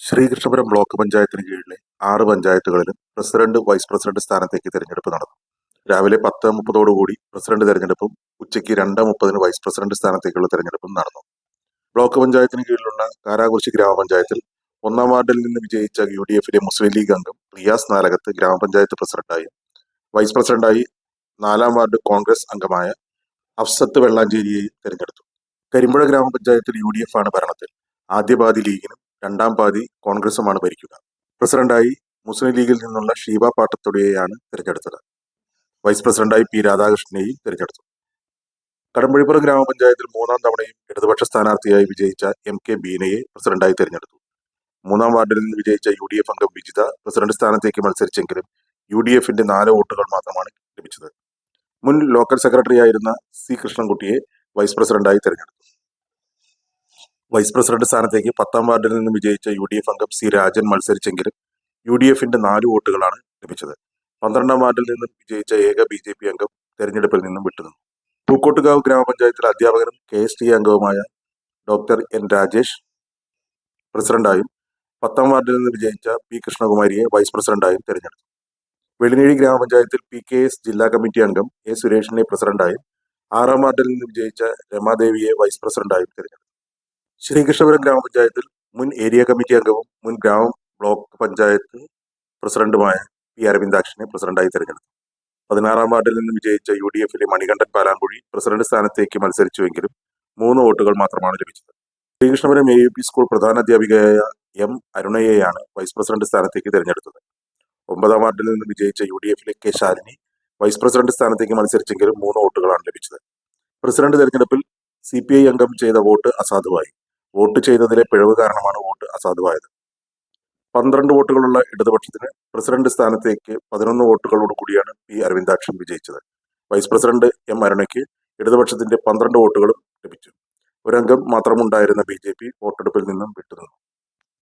Sreekrishnapuram block പഞ്ചായത്തിന് കീഴിലെ 6 പഞ്ചായത്തുകളിലും പ്രസിഡന്റ്, വൈസ് പ്രസിഡന്റ് സ്ഥാനത്തേക്ക് തെരഞ്ഞെടുപ്പ് നടന്നു. രാവിലെ 10:30 പ്രസിഡന്റ് തെരഞ്ഞെടുപ്പും ഉച്ചയ്ക്ക് 2:30 വൈസ് പ്രസിഡന്റ് സ്ഥാനത്തേക്കുള്ള തെരഞ്ഞെടുപ്പും നടന്നു. ബ്ലോക്ക് പഞ്ചായത്തിന് കീഴിലുള്ള കാരാകുറിശി ഗ്രാമപഞ്ചായത്തിൽ 1-ാം വാർഡിൽ നിന്ന് വിജയിച്ച UDF-ലെ മുസ്ലിം ലീഗ് അംഗം റിയാസ് നാലകത്ത് ഗ്രാമപഞ്ചായത്ത് പ്രസിഡന്റായും വൈസ് പ്രസിഡന്റായി 4-ാം വാർഡ് കോൺഗ്രസ് അംഗമായ അഫ്സത്ത് വെള്ളാഞ്ചേരിയെയും തെരഞ്ഞെടുത്തു. കരിമ്പുഴ ഗ്രാമപഞ്ചായത്തിൽ UDF ആണ് ഭരണത്തിൽ. ആദ്യ പാതി ലീഗിനും 2-ാം പാതി കോൺഗ്രസുമാണ് ഭരിക്കുക. പ്രസിഡന്റായി മുസ്ലിം ലീഗിൽ നിന്നുള്ള ഷീബ പാട്ടത്തൊടിയെയാണ് തിരഞ്ഞെടുത്തത്. വൈസ് പ്രസിഡന്റായി P രാധാകൃഷ്ണനെയും തിരഞ്ഞെടുത്തു. കടമ്പഴിപ്പുറം ഗ്രാമപഞ്ചായത്തിൽ 3-ാം തവണയും ഇടതുപക്ഷ സ്ഥാനാർത്ഥിയായി വിജയിച്ച MK ബീനയെ പ്രസിഡന്റായി തിരഞ്ഞെടുത്തു. 3-ാം വാർഡിൽ നിന്ന് വിജയിച്ച UDF അംഗം വിജിത പ്രസിഡന്റ് സ്ഥാനത്തേക്ക് മത്സരിച്ചെങ്കിലും UDF-ന്റെ 4 വോട്ടുകൾ മാത്രമാണ് ലഭിച്ചത്. മുൻ ലോക്കൽ സെക്രട്ടറിയായിരുന്ന C കൃഷ്ണൻകുട്ടിയെ വൈസ് പ്രസിഡന്റായി തിരഞ്ഞെടുത്തു. വൈസ് പ്രസിഡന്റ് സ്ഥാനത്തേക്ക് 10-ാം വാർഡിൽ നിന്ന് വിജയിച്ച UDF അംഗം C രാജൻ മത്സരിച്ചെങ്കിലും UDF-ന്റെ 4 വോട്ടുകളാണ് ലഭിച്ചത്. 12-ാം വാർഡിൽ നിന്നും വിജയിച്ച ഏക BJP അംഗം തെരഞ്ഞെടുപ്പിൽ നിന്നും വിട്ടുനിന്നു. പൂക്കോട്ടുകാവ് ഗ്രാമപഞ്ചായത്തിലെ അധ്യാപകനും KST അംഗവുമായ ഡോക്ടർ N രാജേഷ് പ്രസിഡന്റായും 10-ാം വാർഡിൽ നിന്ന് വിജയിച്ച P കൃഷ്ണകുമാരിയെ വൈസ് പ്രസിഡന്റായും തെരഞ്ഞെടുത്തു. വെളിനേഴി ഗ്രാമപഞ്ചായത്തിൽ PKS ജില്ലാ കമ്മിറ്റി അംഗം A സുരേഷിനെ പ്രസിഡന്റായും 6-ാം വാർഡിൽ നിന്ന് വിജയിച്ച രമാദേവിയെ വൈസ് പ്രസിഡന്റായും തെരഞ്ഞെടുത്തു. ശ്രീകൃഷ്ണപുരം ഗ്രാമപഞ്ചായത്തിൽ മുൻ ഏരിയ കമ്മിറ്റി അംഗവും മുൻ ബ്ലോക്ക് പഞ്ചായത്ത് പ്രസിഡന്റുമായ P അരവിന്ദാക്ഷനെ പ്രസിഡന്റായി തെരഞ്ഞെടുത്തു. 16-ാം വാർഡിൽ നിന്ന് വിജയിച്ച UDF-ലെ മണികണ്ഠൻ പാലാങ്കുഴി പ്രസിഡന്റ് സ്ഥാനത്തേക്ക് മത്സരിച്ചുവെങ്കിലും 3 വോട്ടുകൾ മാത്രമാണ് ലഭിച്ചത്. ശ്രീകൃഷ്ണപുരം AUP സ്കൂൾ പ്രധാനാധ്യാപികയായ M അരുണയെയാണ് വൈസ് പ്രസിഡന്റ് സ്ഥാനത്തേക്ക് തെരഞ്ഞെടുത്തത്. 9-ാം വാർഡിൽ നിന്ന് വിജയിച്ച UDF-ലെ K ശാലിനി വൈസ് പ്രസിഡന്റ് സ്ഥാനത്തേക്ക് മത്സരിച്ചെങ്കിലും 3 വോട്ടുകളാണ് ലഭിച്ചത്. പ്രസിഡന്റ് തെരഞ്ഞെടുപ്പിൽ CPI അംഗം ചെയ്ത വോട്ട് അസാധുവായി. വോട്ട് ചെയ്തതിലെ പിഴവ് കാരണമാണ് വോട്ട് അസാധുവായത്. 12 വോട്ടുകളുള്ള ഇടതുപക്ഷത്തിന് പ്രസിഡന്റ് സ്ഥാനത്തേക്ക് 11 വോട്ടുകളോട് കൂടിയാണ് P അരവിന്ദാക്ഷൻ വിജയിച്ചത്. വൈസ് പ്രസിഡന്റ് M അരുണയ്ക്ക് ഇടതുപക്ഷത്തിന്റെ 12 വോട്ടുകളും ലഭിച്ചു. ഒരംഗം മാത്രമുണ്ടായിരുന്ന BJP വോട്ടെടുപ്പിൽ നിന്നും വിട്ടുനിന്നു.